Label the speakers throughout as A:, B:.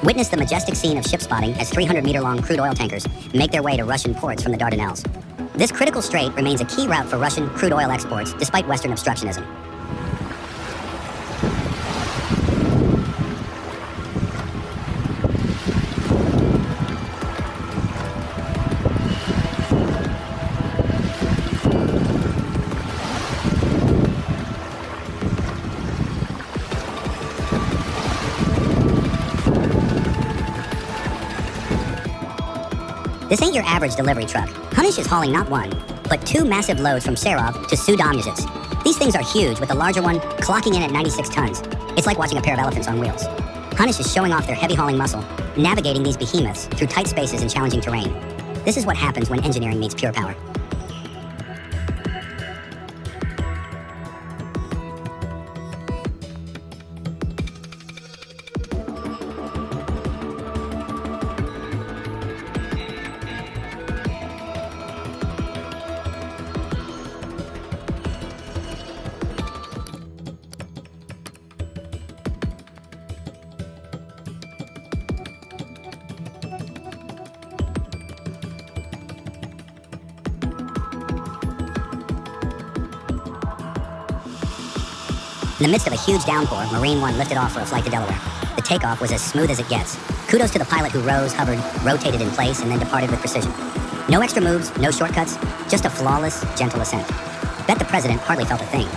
A: Witness the majestic scene of ship spotting as 300-meter-long crude oil tankers make their way to Russian ports from the Dardanelles. This critical strait remains a key route for Russian crude oil exports despite Western obstructionism. This ain't your average delivery truck. Hunish is hauling not one, but two massive loads from Serov to Sudomyazhitsk. These things are huge, with the larger one clocking in at 96 tons. It's like watching a pair of elephants on wheels. Hunish is showing off their heavy hauling muscle, navigating these behemoths through tight spaces and challenging terrain. This is what happens when engineering meets pure power. In the midst of a huge downpour, Marine One lifted off for a flight to Delaware. The takeoff was as smooth as it gets. Kudos to the pilot who rose, hovered, rotated in place, and then departed with precision. No extra moves, no shortcuts, just a flawless, gentle ascent. Bet the president hardly felt a thing.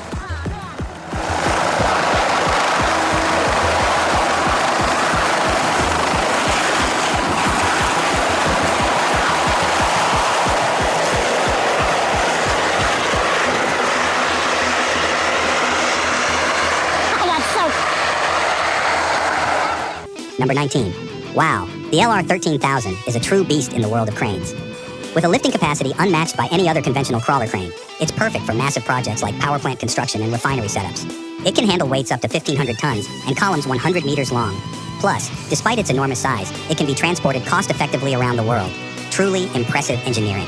A: Number 19. Wow, the LR-13000 is a true beast in the world of cranes. With a lifting capacity unmatched by any other conventional crawler crane, it's perfect for massive projects like power plant construction and refinery setups. It can handle weights up to 1,500 tons and columns 100 meters long. Plus, despite its enormous size, it can be transported cost-effectively around the world. Truly impressive engineering.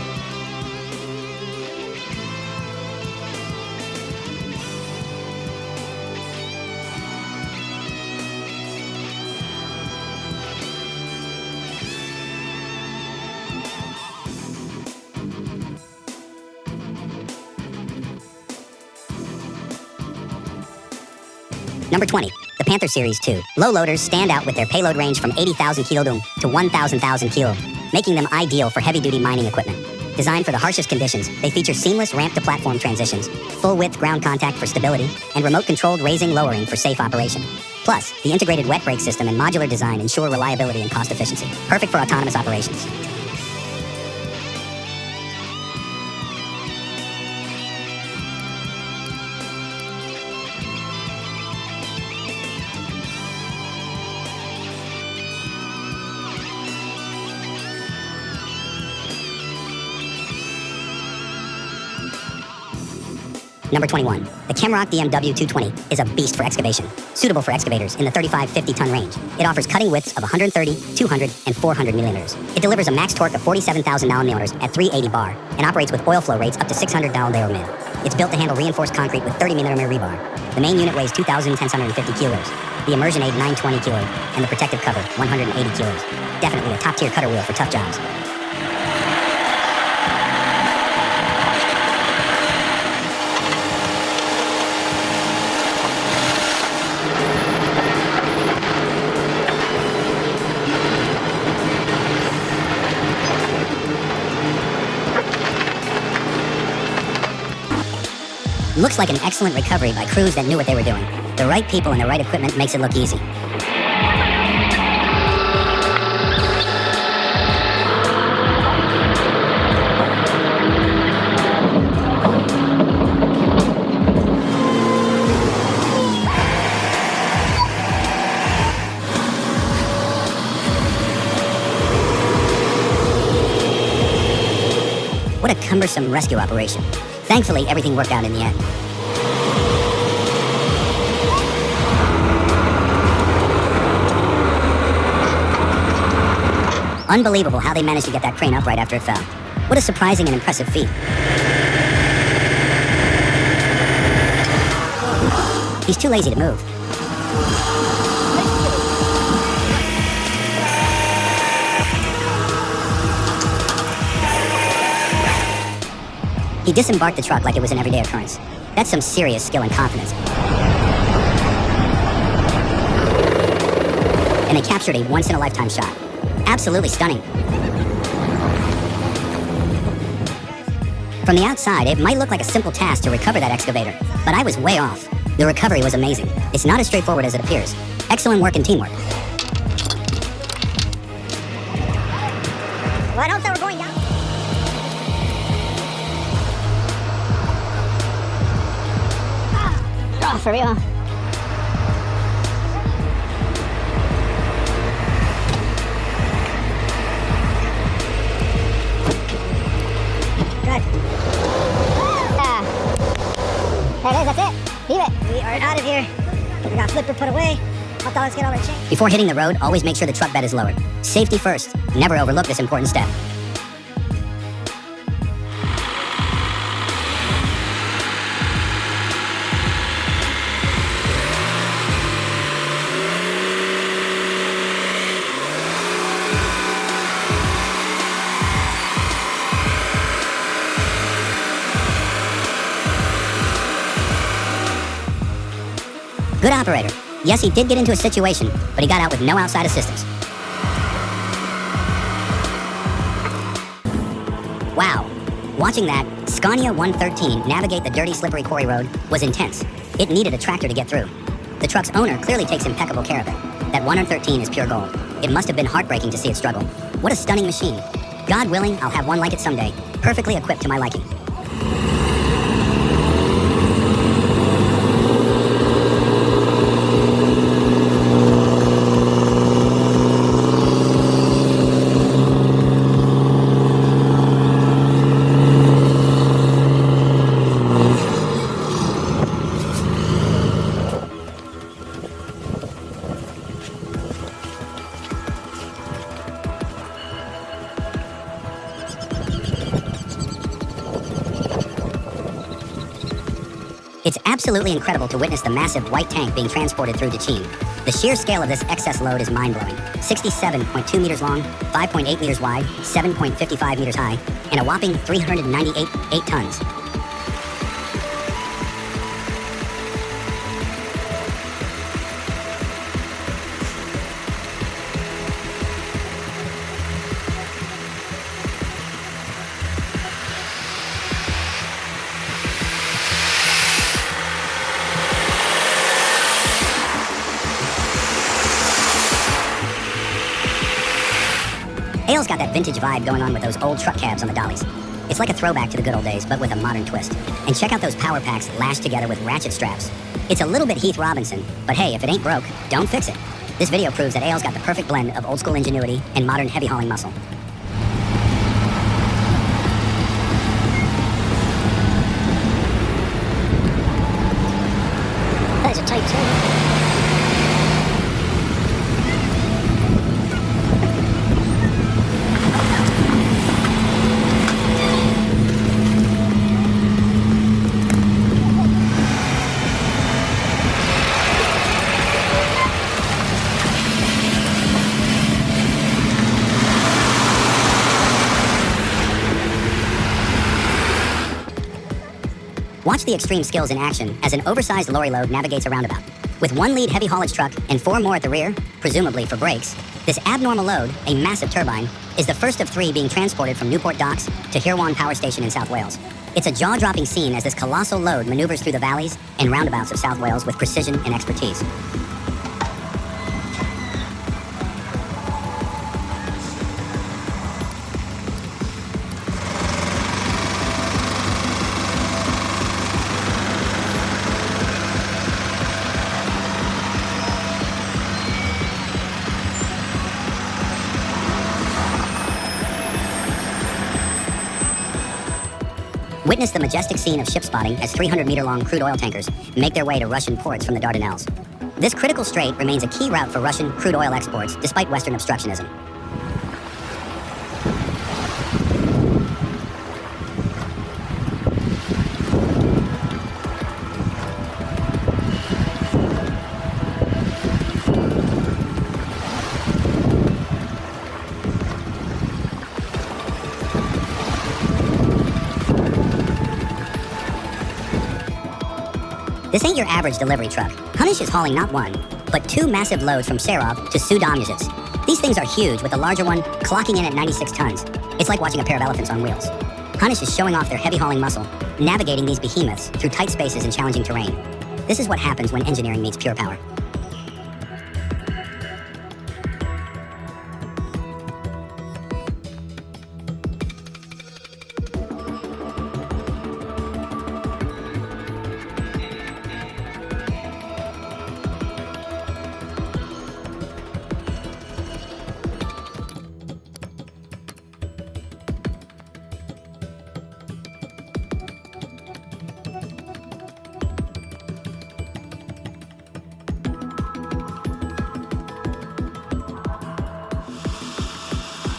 A: Number 20, the Panther Series 2. Low loaders stand out with their payload range from 80,000 kilodom to 1,000 kilo, making them ideal for heavy-duty mining equipment. Designed for the harshest conditions, they feature seamless ramp-to-platform transitions, full-width ground contact for stability, and remote-controlled raising-lowering for safe operation. Plus, the integrated wet brake system and modular design ensure reliability and cost efficiency. Perfect for autonomous operations. Number 21. The Kemrock DMW 220 is a beast for excavation, suitable for excavators in the 35-50 ton range. It offers cutting widths of 130, 200, and 400 millimeters. It delivers a max torque of 47,000 millimeters at 380 bar and operates with oil flow rates up to 600 mil. It's built to handle reinforced concrete with 30 millimeter rebar. The main unit weighs 2,1050 kilos, the immersion aid 920 kilo, and the protective cover 180 kilos. Definitely a top-tier cutter wheel for tough jobs. Looks like an excellent recovery by crews that knew what they were doing. The right people and the right equipment makes it look easy. What a cumbersome rescue operation. Thankfully, everything worked out in the end. Unbelievable how they managed to get that crane up right after it fell. What a surprising and impressive feat. He's too lazy to move. He disembarked the truck like it was an everyday occurrence. That's some serious skill and confidence. And they captured a once-in-a-lifetime shot. Absolutely stunning. From the outside, it might look like a simple task to recover that excavator, but I was way off. The recovery was amazing. It's not as straightforward as it appears. Excellent work and teamwork.
B: Well, I don't think we're going down. Oh, for real? Good. There it is, that's it. Leave it. We are out of here. We got flipper put away. I thought let's get all our change.
A: Before hitting the road, always make sure the truck bed is lowered. Safety first. Never overlook this important step. Good operator. Yes, he did get into a situation, but he got out with no outside assistance. Wow. Watching that Scania 113 navigate the dirty, slippery quarry road was intense. It needed a tractor to get through. The truck's owner clearly takes impeccable care of it. That 113 is pure gold. It must have been heartbreaking to see it struggle. What a stunning machine. God willing, I'll have one like it someday, perfectly equipped to my liking. It's absolutely incredible to witness the massive white tank being transported through Dechin. The sheer scale of this excess load is mind-blowing. 67.2 meters long, 5.8 meters wide, 7.55 meters high, and a whopping 398 tons. Hale's got that vintage vibe going on with those old truck cabs on the dollies. It's like a throwback to the good old days, but with a modern twist. And check out those power packs lashed together with ratchet straps. It's a little bit Heath Robinson, but hey, if it ain't broke, don't fix it. This video proves that Hale's got the perfect blend of old school ingenuity and modern heavy hauling muscle.
B: That is a tight turn.
A: Watch the extreme skills in action as an oversized lorry load navigates a roundabout. With one lead heavy haulage truck and 4 more at the rear, presumably for brakes, this abnormal load, a massive turbine, is the first of 3 being transported from Newport Docks to Hirwaun Power Station in South Wales. It's a jaw-dropping scene as this colossal load maneuvers through the valleys and roundabouts of South Wales with precision and expertise. Witness the majestic scene of ship spotting as 300-meter-long crude oil tankers make their way to Russian ports from the Dardanelles. This critical strait remains a key route for Russian crude oil exports despite Western obstructionism. This ain't your average delivery truck. Hunish is hauling not one, but two massive loads from Serov to Sudomyazhitz. These things are huge, with the larger one clocking in at 96 tons. It's like watching a pair of elephants on wheels. Hunish is showing off their heavy hauling muscle, navigating these behemoths through tight spaces and challenging terrain. This is what happens when engineering meets pure power.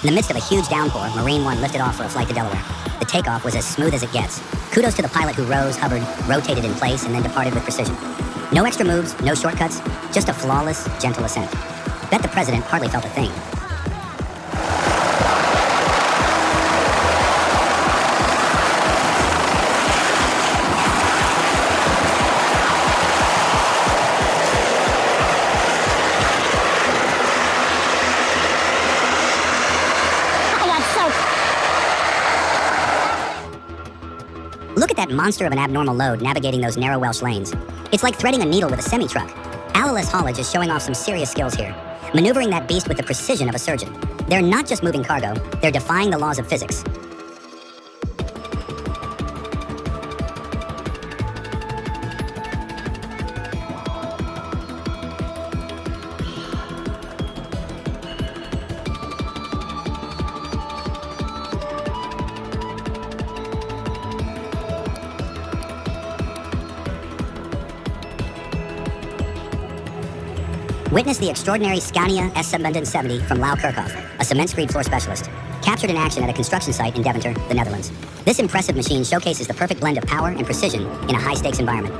A: In the midst of a huge downpour, Marine One lifted off for a flight to Delaware. The takeoff was as smooth as it gets. Kudos to the pilot who rose, hovered, rotated in place, and then departed with precision. No extra moves, no shortcuts, just a flawless, gentle ascent. Bet the president hardly felt a thing. Look at that monster of an abnormal load navigating those narrow Welsh lanes. It's like threading a needle with a semi-truck. Alleless haulage is showing off some serious skills here, maneuvering that beast with the precision of a surgeon. They're not just moving cargo, they're defying the laws of physics. Witness the extraordinary Scania S770 from Lau Kirchhoff, a cement screed floor specialist, captured in action at a construction site in Deventer, the Netherlands. This impressive machine showcases the perfect blend of power and precision in a high-stakes environment.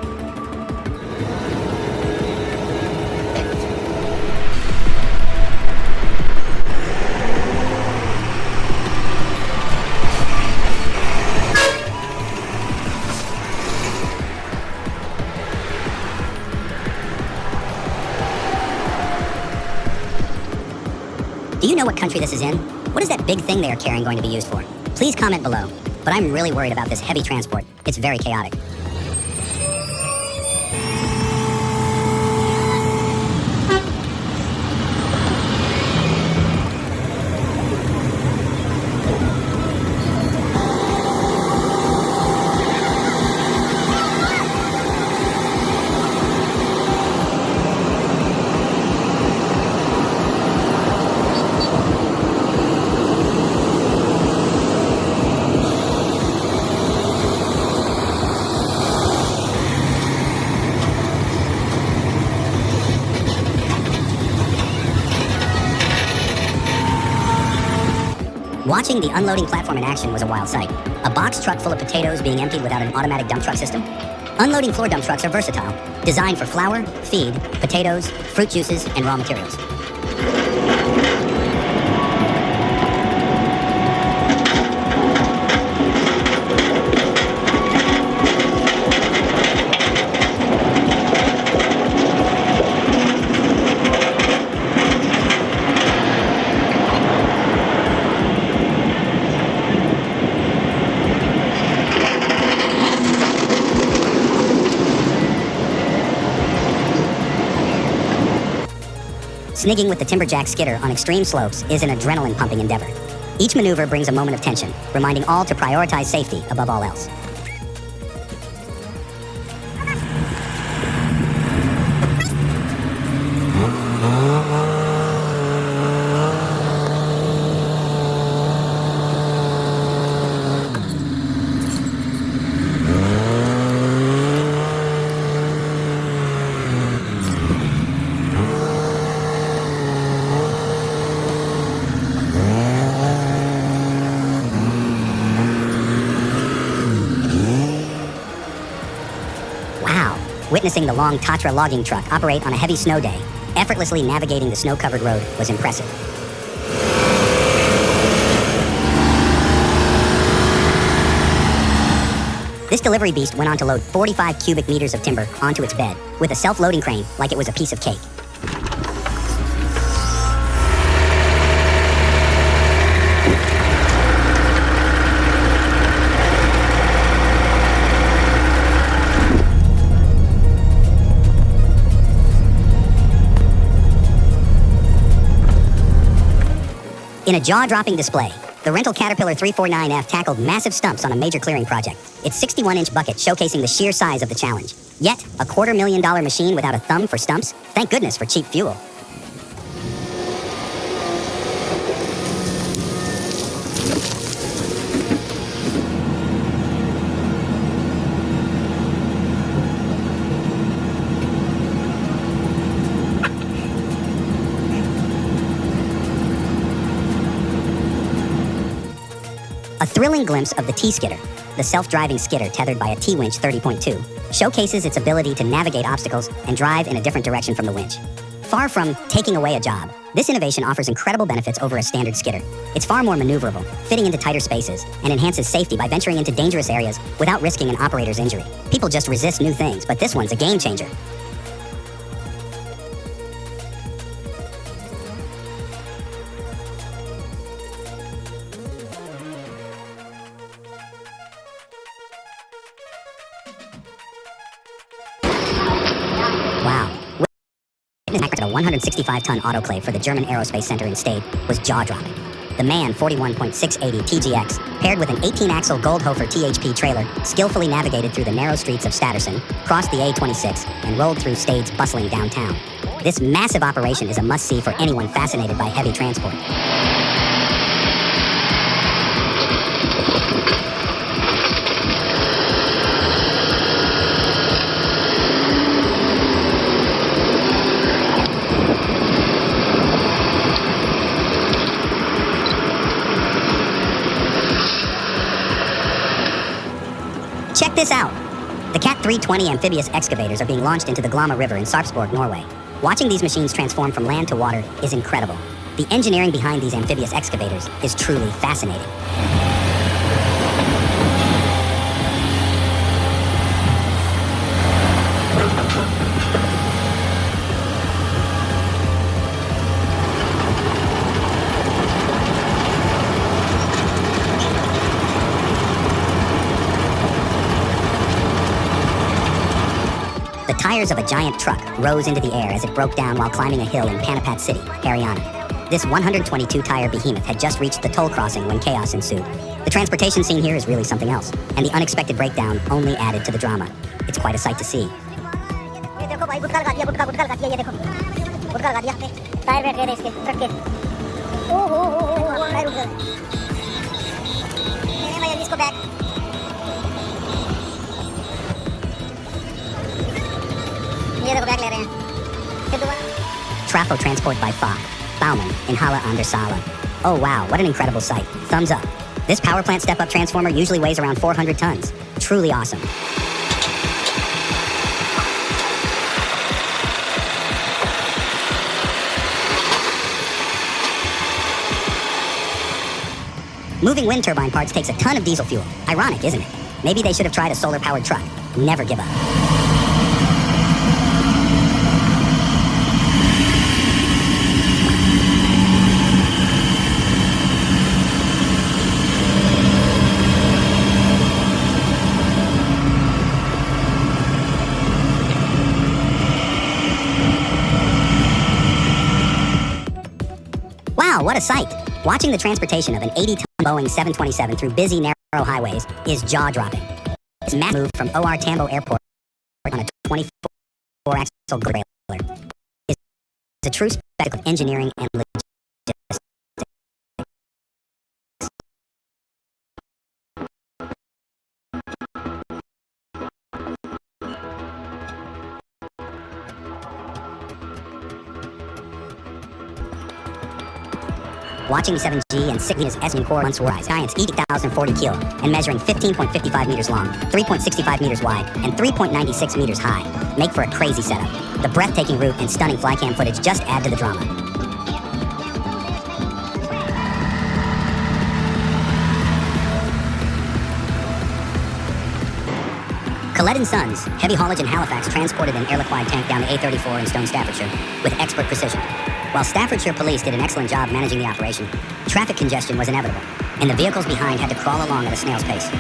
A: Do you know what country this is in? What is that big thing they are carrying going to be used for? Please comment below. But I'm really worried about this heavy transport. It's very chaotic. Watching the unloading platform in action was a wild sight. A box truck full of potatoes being emptied without an automatic dump truck system. Unloading floor dump trucks are versatile, designed for flour, feed, potatoes, fruit juices, and raw materials. Snigging with the timberjack skidder on extreme slopes is an adrenaline-pumping endeavor. Each maneuver brings a moment of tension, reminding all to prioritize safety above all else. Witnessing the long Tatra logging truck operate on a heavy snow day, effortlessly navigating the snow-covered road was impressive. This delivery beast went on to load 45 cubic meters of timber onto its bed, with a self-loading crane like it was a piece of cake. In a jaw-dropping display, the rental Caterpillar 349F tackled massive stumps on a major clearing project, its 61-inch bucket showcasing the sheer size of the challenge. Yet, a $250,000 machine without a thumb for stumps? Thank goodness for cheap fuel. A thrilling glimpse of the T-Skidder, the self-driving skidder tethered by a T-winch 30.2, showcases its ability to navigate obstacles and drive in a different direction from the winch. Far from taking away a job, this innovation offers incredible benefits over a standard skidder. It's far more maneuverable, fitting into tighter spaces, and enhances safety by venturing into dangerous areas without risking an operator's injury. People just resist new things, but this one's a game changer. Wow. Witnessing a 165-ton autoclave for the German Aerospace Center in Stade was jaw-dropping. The MAN 41.680 TGX, paired with an 18-axle Goldhofer THP trailer, skillfully navigated through the narrow streets of Stadterson, crossed the A26, and rolled through Stade's bustling downtown. This massive operation is a must-see for anyone fascinated by heavy transport. Check this out! The Cat 320 amphibious excavators are being launched into the Glomma River in Sarpsborg, Norway. Watching these machines transform from land to water is incredible. The engineering behind these amphibious excavators is truly fascinating. The tires of a giant truck rose into the air as it broke down while climbing a hill in Panipat City, Haryana. This 122-tire behemoth had just reached the toll crossing when chaos ensued. The transportation scene here is really something else, and the unexpected breakdown only added to the drama. It's quite a sight to see. Trafo transport by Fa, Baumann in Halle an der Saale. Oh wow, what an incredible sight. Thumbs up. This power plant step-up transformer usually weighs around 400 tons. Truly awesome. Moving wind turbine parts takes a ton of diesel fuel. Ironic, isn't it? Maybe they should have tried a solar-powered truck. Never give up. Wow, what a sight! Watching the transportation of an 80-ton Boeing 727 through busy, narrow highways is jaw-dropping. This massive move from OR Tambo Airport on a 24-axle trailer is a true spectacle of engineering and logistics. Watching the 7G and Signa's S core once Oversize giants each 1,040 kilo and measuring 15.55 meters long, 3.65 meters wide, and 3.96 meters high make for a crazy setup. The breathtaking route and stunning flycam footage just add to the drama. Collette & Sons, heavy haulage in Halifax, transported an air-liquide tank down the A34 in Stone, Staffordshire, with expert precision. While Staffordshire police did an excellent job managing the operation, traffic congestion was inevitable, and the vehicles behind had to crawl along at a snail's pace.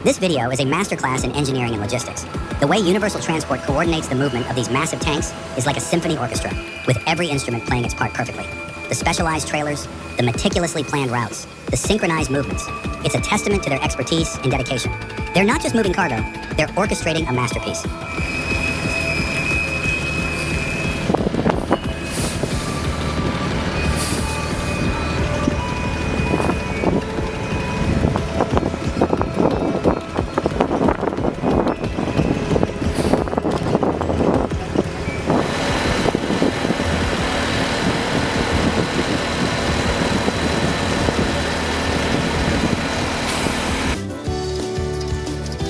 A: This video is a masterclass in engineering and logistics. The way Universal Transport coordinates the movement of these massive tanks is like a symphony orchestra, with every instrument playing its part perfectly. The specialized trailers, the meticulously planned routes, the synchronized movements. It's a testament to their expertise and dedication. They're not just moving cargo, they're orchestrating a masterpiece.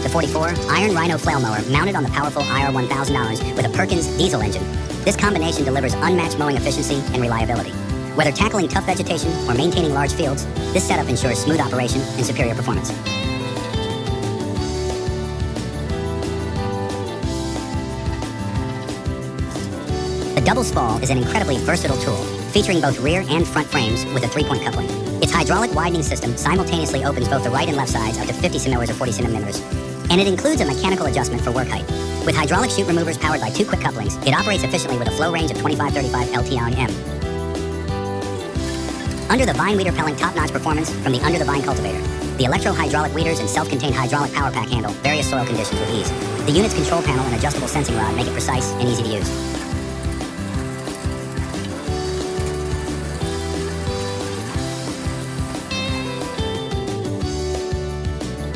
A: The 44 Iron Rhino flail mower mounted on the powerful IR1000 with a Perkins diesel engine. This combination delivers unmatched mowing efficiency and reliability. Whether tackling tough vegetation or maintaining large fields, this setup ensures smooth operation and superior performance. The double spall is an incredibly versatile tool, featuring both rear and front frames with a 3-point coupling. Its hydraulic widening system simultaneously opens both the right and left sides up to 50 cm or 40 cm, and it includes a mechanical adjustment for work height. With hydraulic chute removers powered by 2 quick couplings, it operates efficiently with a flow range of 25-35 LT/m. Under the Vine Weeder Pelling top-notch performance from the Under the Vine cultivator. The electro-hydraulic weeders and self-contained hydraulic power pack handle various soil conditions with ease. The unit's control panel and adjustable sensing rod make it precise and easy to use.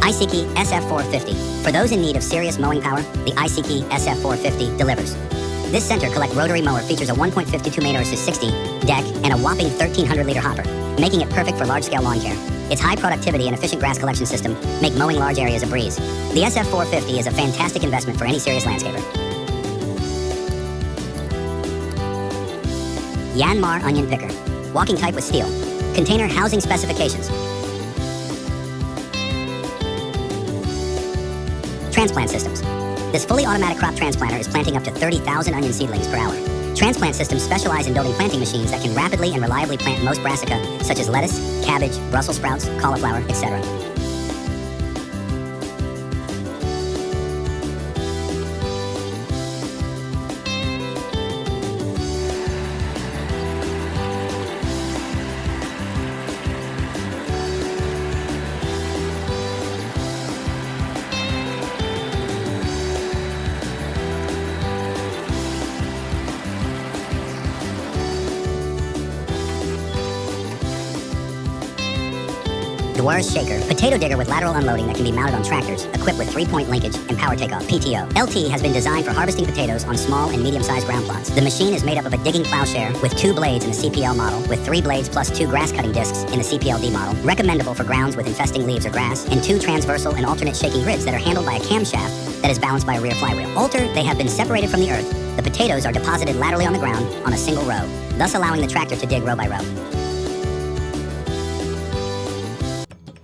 A: iSeeki SF450. For those in need of serious mowing power, the iSeeki SF450 delivers. This center collect rotary mower features a 1.52 meters to 60 deck and a whopping 1,300-liter hopper, making it perfect for large-scale lawn care. Its high productivity and efficient grass collection system make mowing large areas a breeze. The SF450 is a fantastic investment for any serious landscaper. Yanmar Onion Picker. Walking type with steel. Container housing specifications. Transplant systems. This fully automatic crop transplanter is planting up to 30,000 onion seedlings per hour. Transplant systems specialize in building planting machines that can rapidly and reliably plant most brassica, such as lettuce, cabbage, Brussels sprouts, cauliflower, etc. Dwar's Shaker, potato digger with lateral unloading that can be mounted on tractors, equipped with 3-point linkage and power takeoff, PTO. LT has been designed for harvesting potatoes on small and medium-sized ground plots. The machine is made up of a digging plowshare with 2 blades in the CPL model, with 3 blades plus 2 grass cutting discs in the CPLD model, recommendable for grounds with infesting leaves or grass, and 2 transversal and alternate shaking grids that are handled by a camshaft that is balanced by a rear flywheel. Altered, they have been separated from the earth. The potatoes are deposited laterally on the ground on a single row, thus allowing the tractor to dig row by row.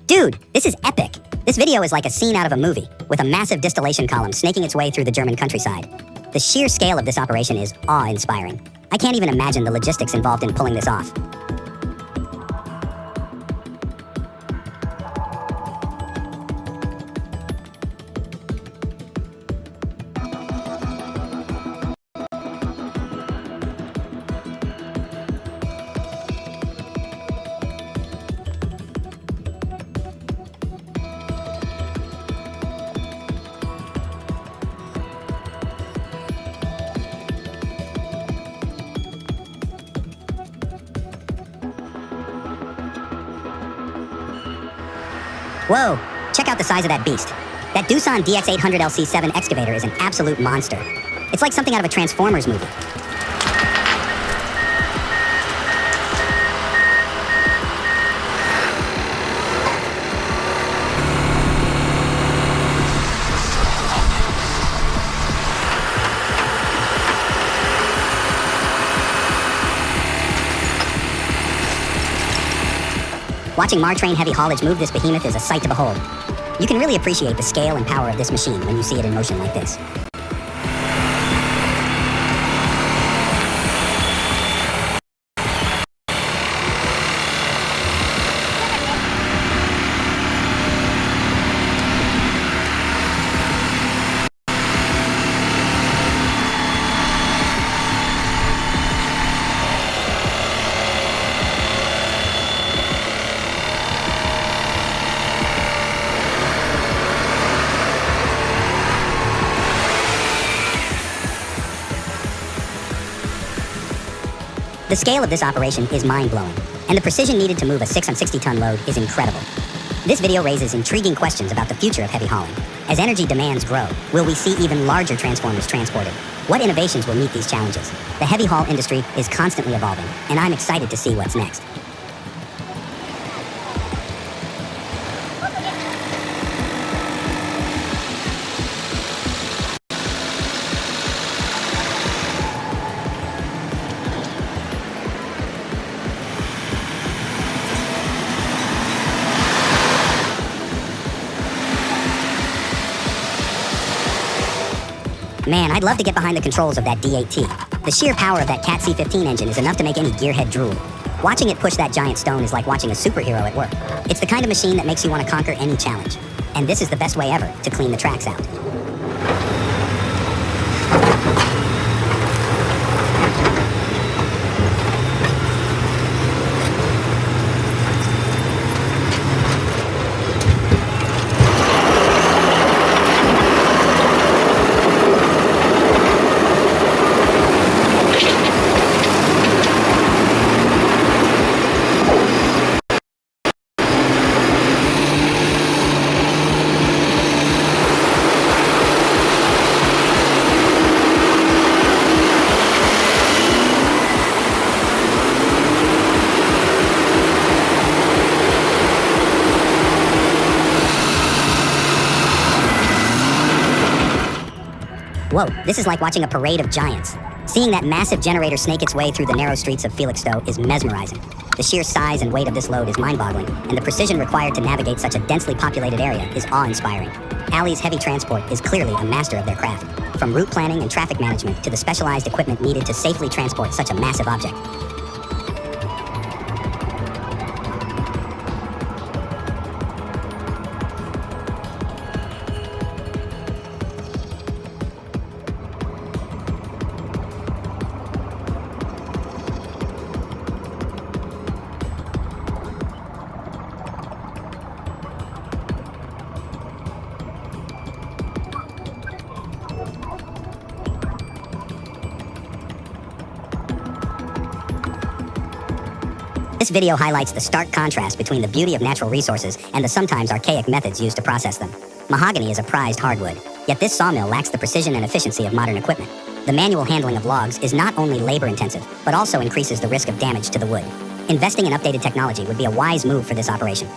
A: Dude, this is epic. This video is like a scene out of a movie, with a massive distillation column snaking its way through the German countryside. The sheer scale of this operation is awe-inspiring. I can't even imagine the logistics involved in pulling this off. Whoa, check out the size of that beast. That Doosan DX800LC7 excavator is an absolute monster. It's like something out of a Transformers movie. Watching Martrain Heavy Haulage move this behemoth is a sight to behold. You can really appreciate the scale and power of this machine when you see it in motion like this. The scale of this operation is mind-blowing, and the precision needed to move a 660-ton load is incredible. This video raises intriguing questions about the future of heavy hauling. As energy demands grow, will we see even larger transformers transported? What innovations will meet these challenges? The heavy haul industry is constantly evolving, and I'm excited to see what's next. Man, I'd love to get behind the controls of that D8T. The sheer power of that Cat C15 engine is enough to make any gearhead drool. Watching it push that giant stone is like watching a superhero at work. It's the kind of machine that makes you want to conquer any challenge. And this is the best way ever to clean the tracks out. Whoa, this is like watching a parade of giants. Seeing that massive generator snake its way through the narrow streets of Felixstowe is mesmerizing. The sheer size and weight of this load is mind-boggling, and the precision required to navigate such a densely populated area is awe-inspiring. Alley's Heavy Transport is clearly a master of their craft, from route planning and traffic management to the specialized equipment needed to safely transport such a massive object. This video highlights the stark contrast between the beauty of natural resources and the sometimes archaic methods used to process them. Mahogany is a prized hardwood, yet this sawmill lacks the precision and efficiency of modern equipment. The manual handling of logs is not only labor-intensive, but also increases the risk of damage to the wood. Investing in updated technology would be a wise move for this operation.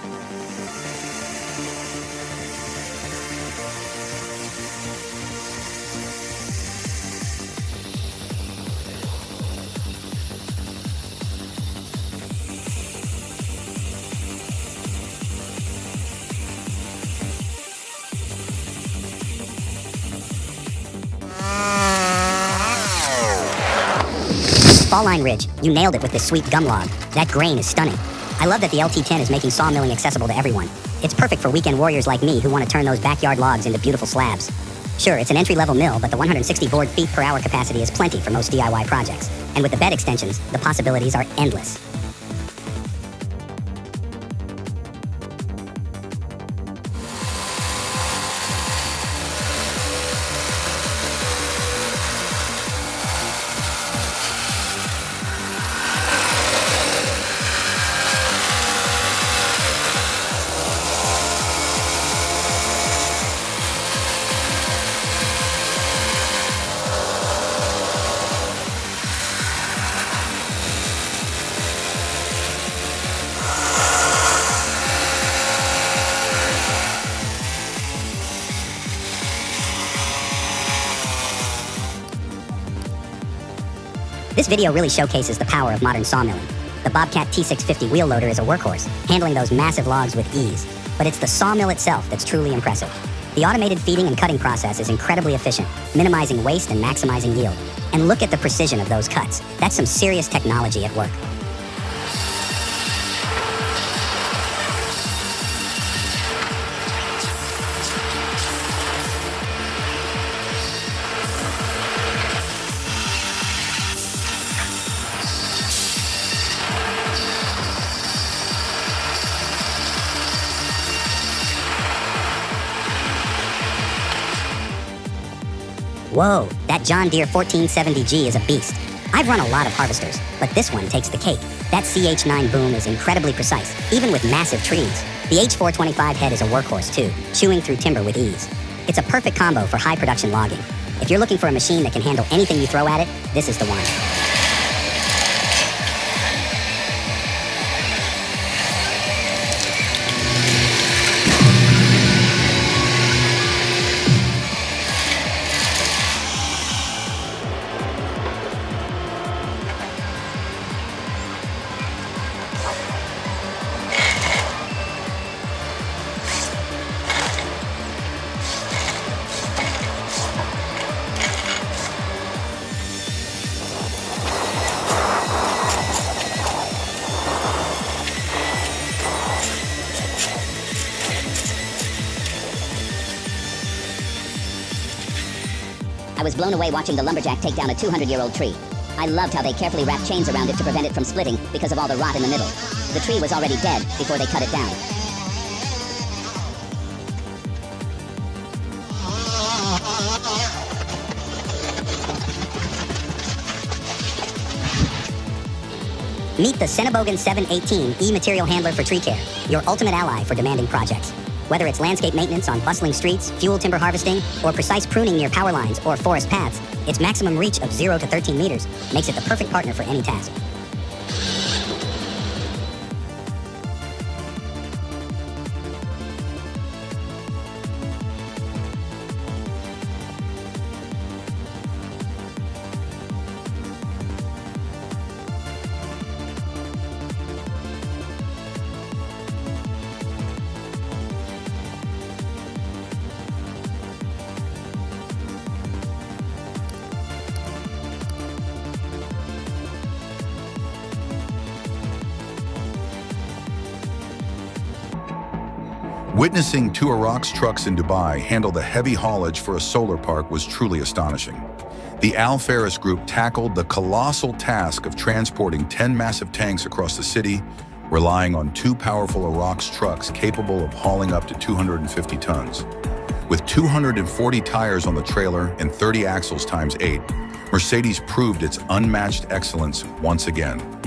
A: Fall Line Ridge, you nailed it with this sweet gum log. That grain is stunning. I love that the LT10 is making sawmilling accessible to everyone. It's perfect for weekend warriors like me who want to turn those backyard logs into beautiful slabs. Sure, it's an entry-level mill, but the 160 board feet per hour capacity is plenty for most DIY projects. And with the bed extensions, the possibilities are endless. This video really showcases the power of modern sawmilling. The Bobcat T650 wheel loader is a workhorse, handling those massive logs with ease. But it's the sawmill itself that's truly impressive. The automated feeding and cutting process is incredibly efficient, minimizing waste and maximizing yield. And look at the precision of those cuts. That's some serious technology at work. Whoa, that John Deere 1470G is a beast. I've run a lot of harvesters, but this one takes the cake. That CH9 boom is incredibly precise, even with massive trees. The H425 head is a workhorse too, chewing through timber with ease. It's a perfect combo for high production logging. If you're looking for a machine that can handle anything you throw at it, this is the one.
C: I was blown away watching the lumberjack take down a 200-year-old tree. I loved how they carefully wrapped chains around it to prevent it from splitting because of all the rot in the middle. The tree was already dead before they cut it down.
A: Meet the Senebogen 718 e-material handler for tree care, your ultimate ally for demanding projects. Whether it's landscape maintenance on bustling streets, fuel timber harvesting, or precise pruning near power lines or forest paths, its maximum reach of 0 to 13 meters makes it the perfect partner for any task.
D: Witnessing two Iraq's trucks in Dubai handle the heavy haulage for a solar park was truly astonishing. The Al Faris Group tackled the colossal task of transporting 10 massive tanks across the city, relying on two powerful Iraq's trucks capable of hauling up to 250 tons. With 240 tires on the trailer and 30 axles times 8, Mercedes proved its unmatched excellence once again.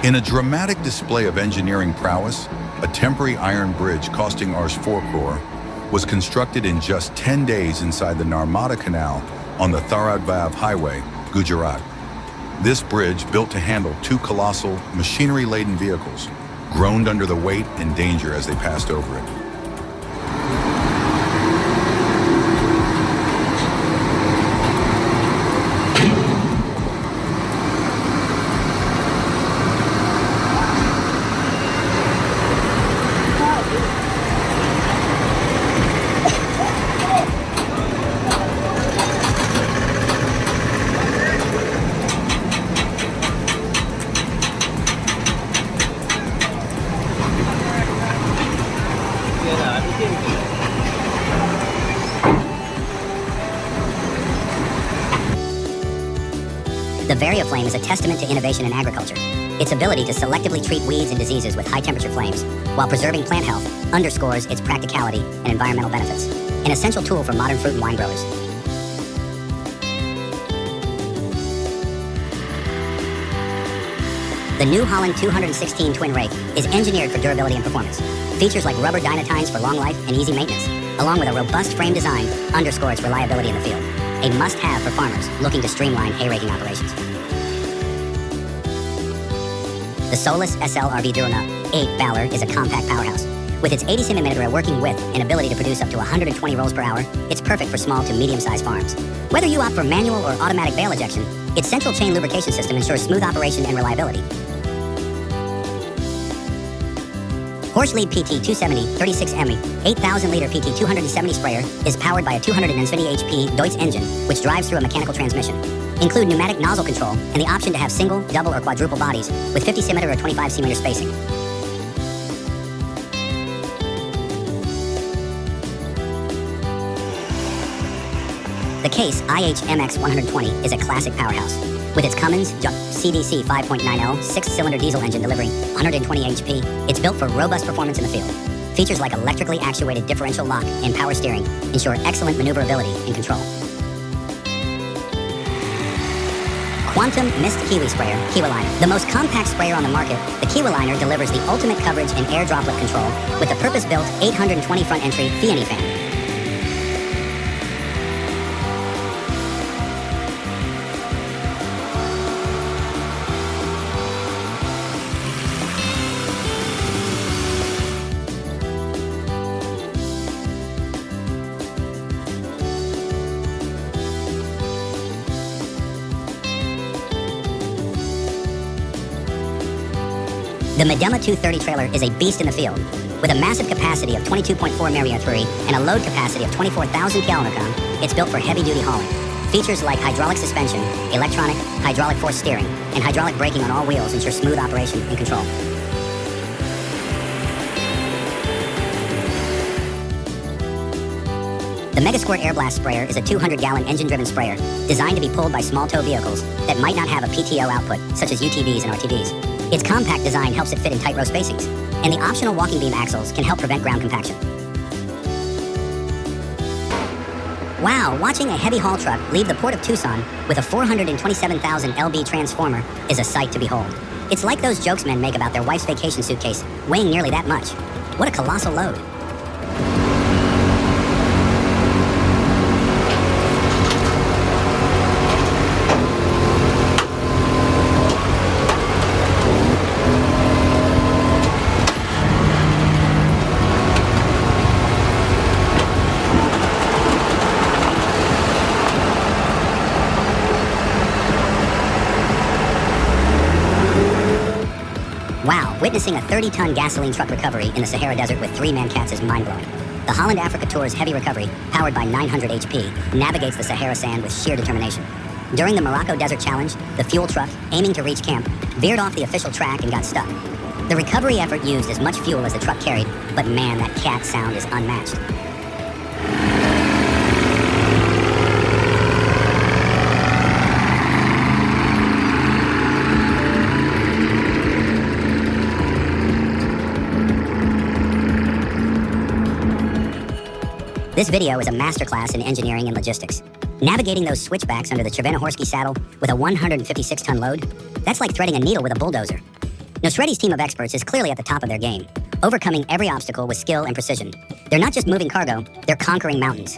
D: In a dramatic display of engineering prowess, a temporary iron bridge costing Rs 4 crore was constructed in just 10 days inside the Narmada Canal on the Tharadvav Highway, Gujarat. This bridge, built to handle two colossal, machinery-laden vehicles, groaned under the weight and danger as they passed over it.
A: The VarioFlame is a testament to innovation in agriculture. Its ability to selectively treat weeds and diseases with high-temperature flames while preserving plant health underscores its practicality and environmental benefits. An essential tool for modern fruit and wine growers. The New Holland 216 twin rake is engineered for durability and performance. Features like rubber dynatines for long life and easy maintenance, along with a robust frame design, underscore its reliability in the field. A must-have for farmers looking to streamline hay raking operations. The Solus SLRB Durona 8 baler is a compact powerhouse. With its 80 cm working width and ability to produce up to 120 rolls per hour, it's perfect for small to medium-sized farms. Whether you opt for manual or automatic bale ejection, its central chain lubrication system ensures smooth operation and reliability. Horselead PT 270 36 ME 8,000 liter PT 270 sprayer is powered by a 270 HP Deutz engine, which drives through a mechanical transmission. Include pneumatic nozzle control and the option to have single, double, or quadruple bodies with 50 cm or 25 cm spacing. The Case IH-MX 120 is a classic powerhouse. With its Cummins CDC 5.9L 6-cylinder diesel engine delivering 120 HP, it's built for robust performance in the field. Features like electrically actuated differential lock and power steering ensure excellent maneuverability and control. Quantum Mist Kiwi Sprayer, Kiwi Liner. The most compact sprayer on the market, the Kiwi Liner delivers the ultimate coverage and air droplet control with the purpose-built 820 front entry Fiani fan. The Medema 230 trailer is a beast in the field. With a massive capacity of 22.4 Marioturi and a load capacity of 24,000 kg, it's built for heavy-duty hauling. Features like hydraulic suspension, electronic, hydraulic force steering, and hydraulic braking on all wheels ensure smooth operation and control. The Megasquirt Air Blast Sprayer is a 200-gallon engine-driven sprayer designed to be pulled by small tow vehicles that might not have a PTO output, such as UTVs and RTVs. Its compact design helps it fit in tight row spacings, and the optional walking beam axles can help prevent ground compaction. Wow, watching a heavy haul truck leave the port of Tucson with a 427,000 lb transformer is a sight to behold. It's like those jokes men make about their wife's vacation suitcase weighing nearly that much. What a colossal load. Wow, witnessing a 30-ton gasoline truck recovery in the Sahara Desert with 3 Mancats is mind-blowing. The Holland Africa Tour's heavy recovery, powered by 900 HP, navigates the Sahara sand with sheer determination. During the Morocco Desert Challenge, the fuel truck, aiming to reach camp, veered off the official track and got stuck. The recovery effort used as much fuel as the truck carried, but man, that cat sound is unmatched. This video is a masterclass in engineering and logistics. Navigating those switchbacks under the Chervenohorsky saddle with a 156-ton load, that's like threading a needle with a bulldozer. Nosredi's team of experts is clearly at the top of their game, overcoming every obstacle with skill and precision. They're not just moving cargo, they're conquering mountains.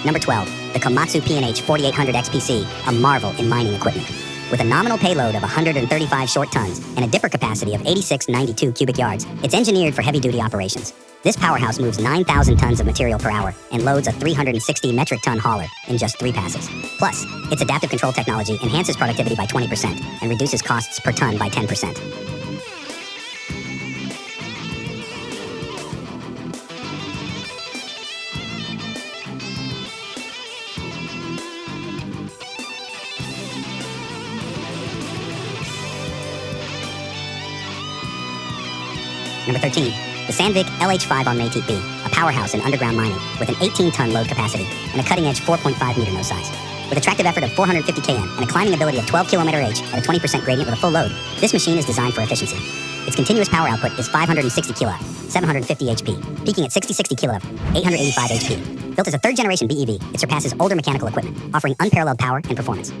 A: Number 12, the Komatsu P&H 4800 XPC, a marvel in mining equipment. With a nominal payload of 135 short tons and a dipper capacity of 8692 cubic yards, it's engineered for heavy-duty operations. This powerhouse moves 9,000 tons of material per hour and loads a 360 metric ton hauler in just 3 passes. Plus, its adaptive control technology enhances productivity by 20% and reduces costs per ton by 10%. Number 13. The Sandvik LH5 on ATP, a powerhouse in underground mining with an 18-ton load capacity and a cutting-edge 4.5-meter nose size. With a tractive effort of 450 kN and a climbing ability of 12 km/h at a 20% gradient with a full load, this machine is designed for efficiency. Its continuous power output is 560 kW, 750 HP, peaking at 60 kW, 885 HP. Built as a third-generation BEV, it surpasses older mechanical equipment, offering unparalleled power and performance.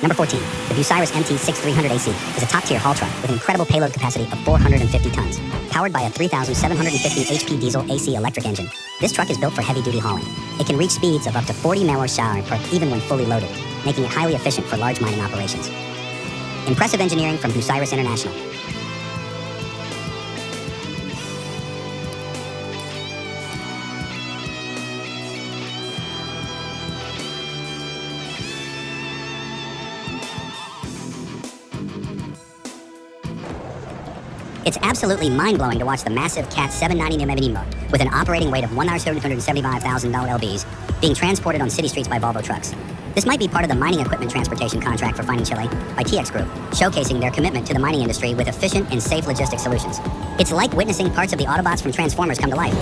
A: Number 14, the Oversize MT6300AC is a top-tier haul truck with an incredible payload capacity of 450 tons, powered by a 3,750 HP diesel AC electric engine. This truck is built for heavy-duty hauling. It can reach speeds of up to 40 mph even when fully loaded, making it highly efficient for large mining operations. Impressive engineering from Oversize International. It's absolutely mind-blowing to watch the massive Cat 790 with an operating weight of 1,775,000 lbs being transported on city streets by Volvo trucks. This might be part of the mining equipment transportation contract for Finding Chile by TX Group, showcasing their commitment to the mining industry with efficient and safe logistics solutions. It's like witnessing parts of the Autobots from Transformers come to life.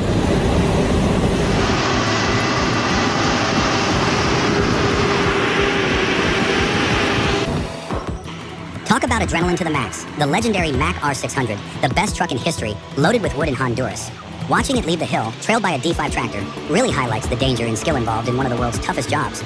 A: Talk about adrenaline to the max. The legendary Mack R600, the best truck in history, loaded with wood in Honduras. Watching it leave the hill, trailed by a D5 tractor, really highlights the danger and skill involved in one of the world's toughest jobs.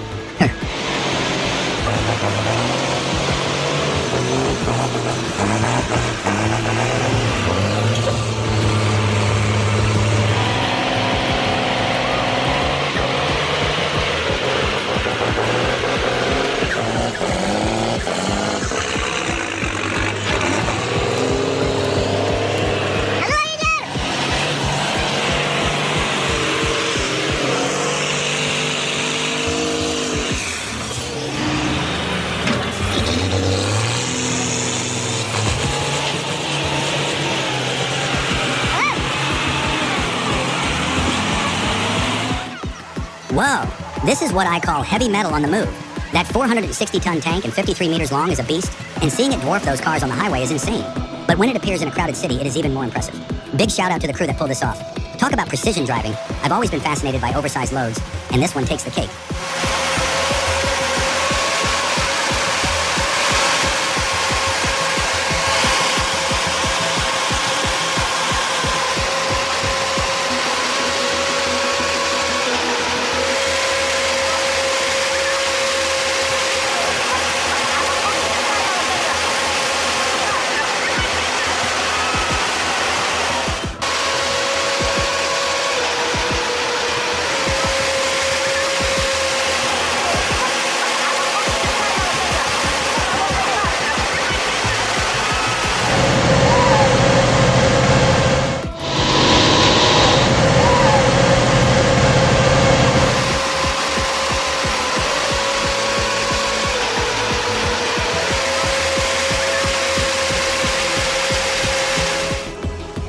A: Whoa, this is what I call heavy metal on the move. That 460-ton tank and 53 meters long is a beast, and seeing it dwarf those cars on the highway is insane. But when it appears in a crowded city, it is even more impressive. Big shout out to the crew that pulled this off. Talk about precision driving. I've always been fascinated by oversized loads, and this one takes the cake.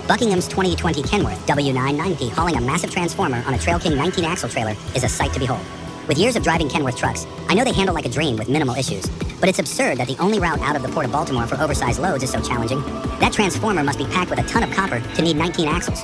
A: Buckingham's 2020 Kenworth W990 hauling a massive transformer on a Trail King 19-axle trailer is a sight to behold. With years of driving Kenworth trucks, I know they handle like a dream with minimal issues, but it's absurd that the only route out of the Port of Baltimore for oversized loads is so challenging. That transformer must be packed with a ton of copper to need 19 axles.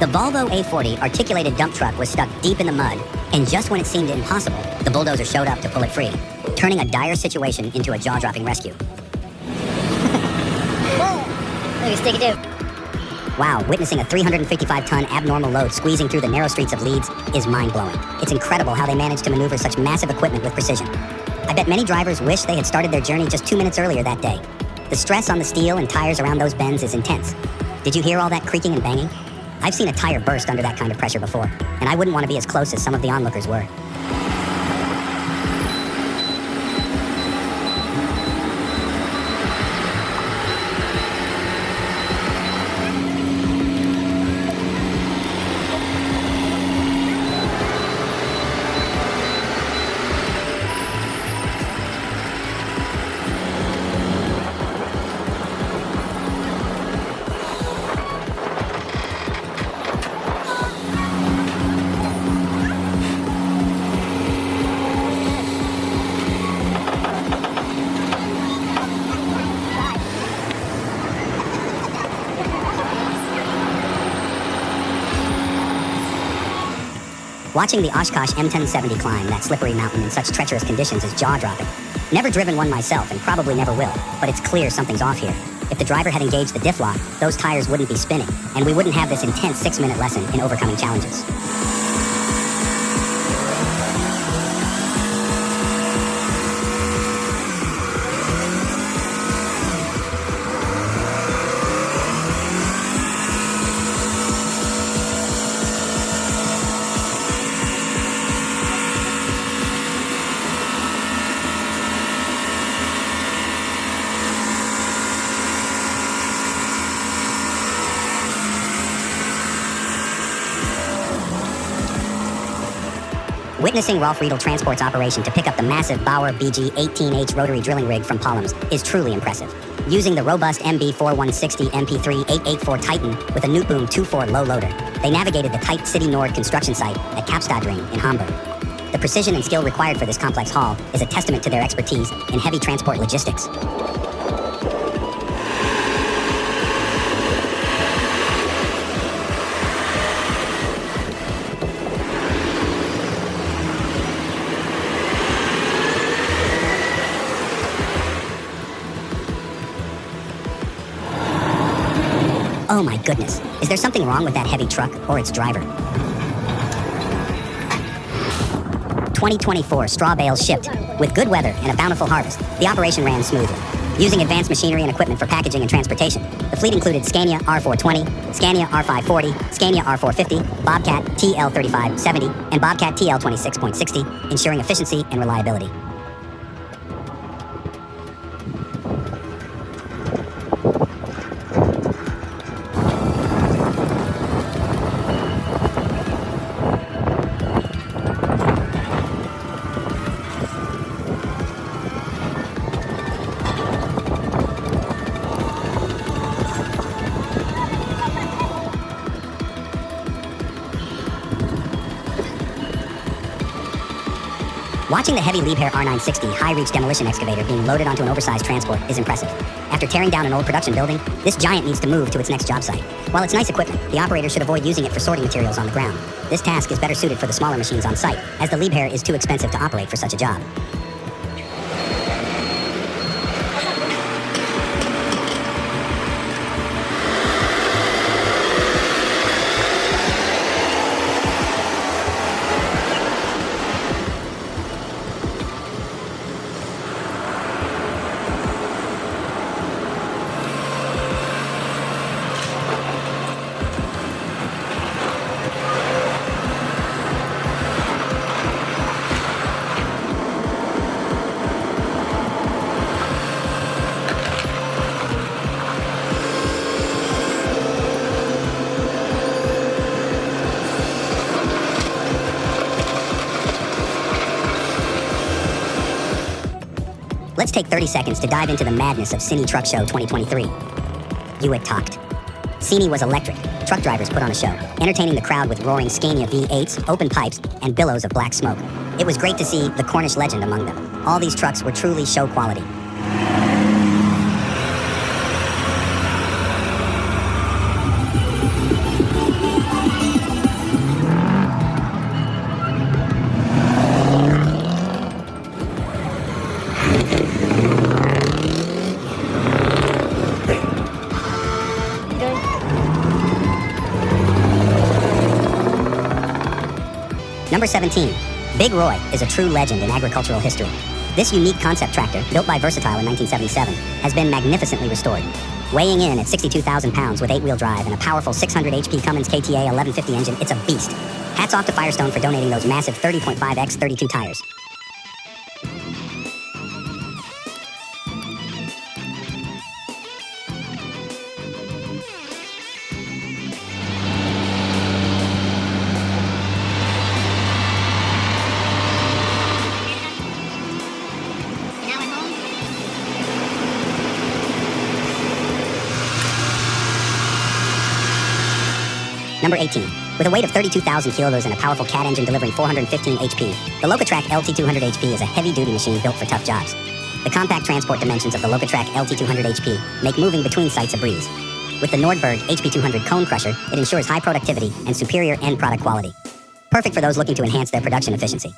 A: The Volvo A40 articulated dump truck was stuck deep in the mud, and just when it seemed impossible, the bulldozer showed up to pull it free, turning a dire situation into a jaw-dropping rescue.
B: Look at Sticky Dude.
A: Wow, witnessing a 355-ton abnormal load squeezing through the narrow streets of Leeds is mind-blowing. It's incredible how they managed to maneuver such massive equipment with precision. I bet many drivers wish they had started their journey just 2 minutes earlier that day. The stress on the steel and tires around those bends is intense. Did you hear all that creaking and banging? I've seen a tire burst under that kind of pressure before, and I wouldn't want to be as close as some of the onlookers were. Watching the Oshkosh M1070 climb that slippery mountain in such treacherous conditions is jaw-dropping. Never driven one myself and probably never will, but it's clear something's off here. If the driver had engaged the diff lock, those tires wouldn't be spinning, and we wouldn't have this intense 6-minute lesson in overcoming challenges. Witnessing Rolf Riedel Transport's operation to pick up the massive Bauer BG-18H rotary drilling rig from Palms is truly impressive. Using the robust MB-4160 MP3 884 Titan with a Newtboom 2.4 low loader, they navigated the tight City Nord construction site at Kapstadring in Hamburg. The precision and skill required for this complex haul is a testament to their expertise in heavy transport logistics. Oh my goodness, is there something wrong with that heavy truck or its driver? 2024 straw bales shipped. With good weather and a bountiful harvest, the operation ran smoothly. Using advanced machinery and equipment for packaging and transportation, the fleet included Scania R420, Scania R540, Scania R450, Bobcat TL3570, and Bobcat TL26.60, ensuring efficiency and reliability. Watching the heavy Liebherr R960 high-reach demolition excavator being loaded onto an oversized transport is impressive. After tearing down an old production building, this giant needs to move to its next job site. While it's nice equipment, the operator should avoid using it for sorting materials on the ground. This task is better suited for the smaller machines on site, as the Liebherr is too expensive to operate for such a job. Let's take 30 seconds to dive into the madness of Cine Truck Show 2023. It talked. Cine was electric. Truck drivers put on a show, entertaining the crowd with roaring Scania V8s, open pipes, and billows of black smoke. It was great to see the Cornish legend among them. All these trucks were truly show quality. Number 17. Big Roy is a true legend in agricultural history. This unique concept tractor, built by Versatile in 1977, has been magnificently restored. Weighing in at 62,000 pounds with 8-wheel drive and a powerful 600 HP Cummins KTA 1150 engine, it's a beast. Hats off to Firestone for donating those massive 30.5x 32 tires. Number 18. With a weight of 32,000 kilos and a powerful Cat engine delivering 415 HP, the Locotrac LT200 HP is a heavy-duty machine built for tough jobs. The compact transport dimensions of the Locotrac LT200 HP make moving between sites a breeze. With the Nordberg HP200 cone crusher, it ensures high productivity and superior end product quality. Perfect for those looking to enhance their production efficiency.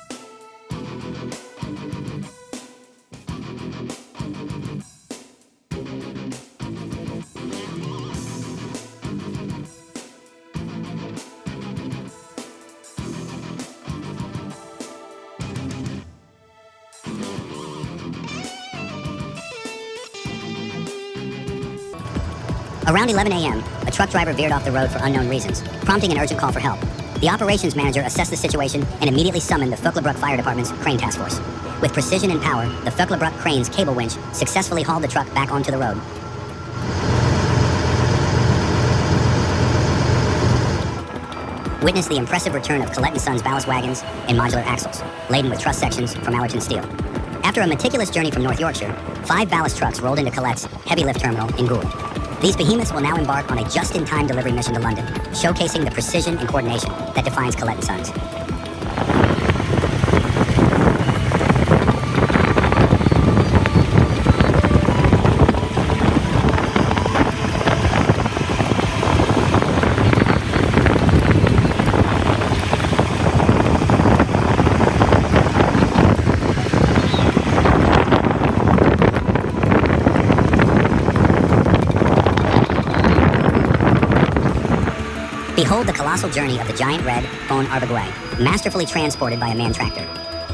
A: Around 11 a.m., a truck driver veered off the road for unknown reasons, prompting an urgent call for help. The operations manager assessed the situation and immediately summoned the Vöcklabruck Fire Department's crane task force. With precision and power, the Vöcklabruck crane's cable winch successfully hauled the truck back onto the road. Witness the impressive return of Colette & Sons ballast wagons and modular axles, laden with truss sections from Allerton steel. After a meticulous journey from North Yorkshire, 5 ballast trucks rolled into Colette's heavy lift terminal in Gould. These behemoths will now embark on a just-in-time delivery mission to London, showcasing the precision and coordination that defines Colette & Sons. Behold the colossal journey of the giant red Phone Arbogay, masterfully transported by a man tractor.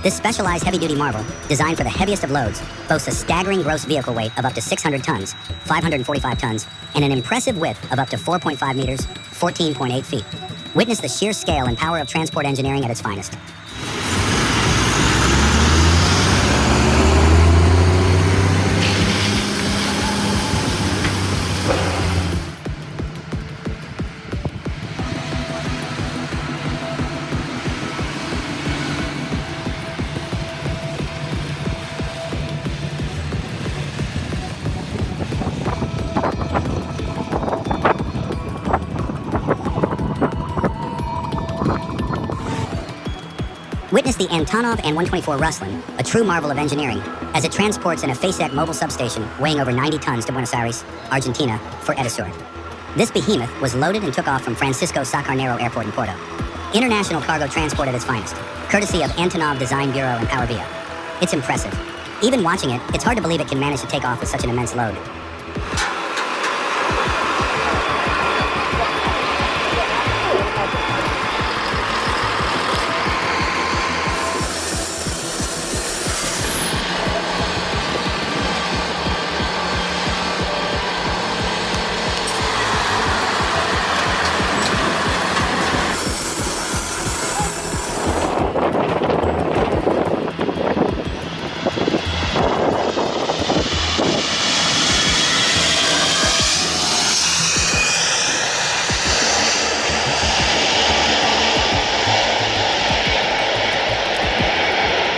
A: This specialized heavy-duty marvel, designed for the heaviest of loads, boasts a staggering gross vehicle weight of up to 600 tons, 545 tons, and an impressive width of up to 4.5 meters, 14.8 feet. Witness the sheer scale and power of transport engineering at its finest. Witness the Antonov and 124 Ruslan, a true marvel of engineering, as it transports an Efacet mobile substation weighing over 90 tons to Buenos Aires, Argentina, for Edesur. This behemoth was loaded and took off from Francisco Sacarnero Airport in Porto. International cargo transport at its finest, courtesy of Antonov Design Bureau and Power Via. It's impressive. Even watching it, it's hard to believe it can manage to take off with such an immense load.